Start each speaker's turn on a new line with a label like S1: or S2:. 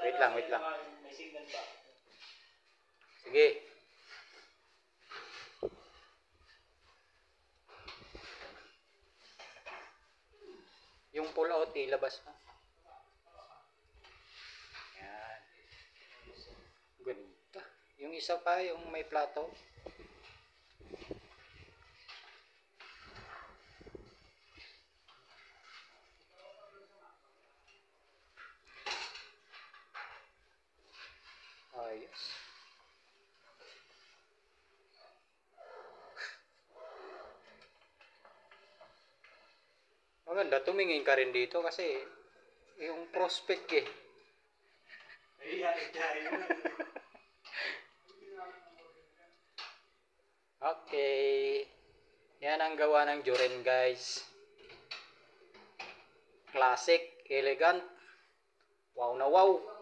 S1: Wait lang, wait lang.
S2: May signal ba?
S1: Sige. Yung pull out, ilabas mo. Yan. Ganda. Yung isa pa, yung may plato. Ayos. Maganda, tumingin ka rin dito kasi yung prospect eh. Okay. Yan ang gawa ng Joren guys. Classic, elegant. Wow na wow.